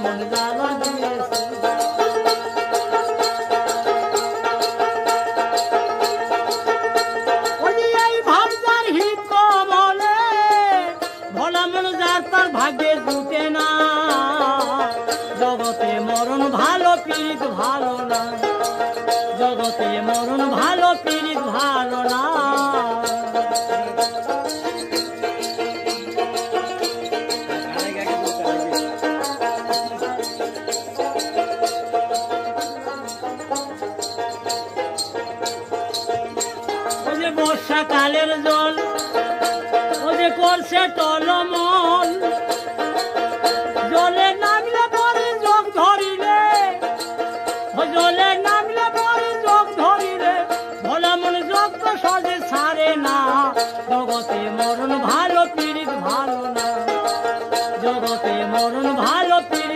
মন জ্বালা দিয়েছে। এই ভাবনার হিত কমলে ভোলা মন যার তার ভাগ্যে জুটে না। জগতে মরণ ভালো পীড়িত ভালো না, জগতে মরণ ভালো পীড়িত ভালো না। বর্ষাকালের জল ও যে করছে টলমল, জলে নামলে পরে চোখ ধরিলে, জলে নামলে পরে চোখ ধরিলে ভোলা মন যোগ তো সহজে ছাড়ে না। জগতে মরণ ভালো পীড়িত ভালো না, জগতে মরণ ভালো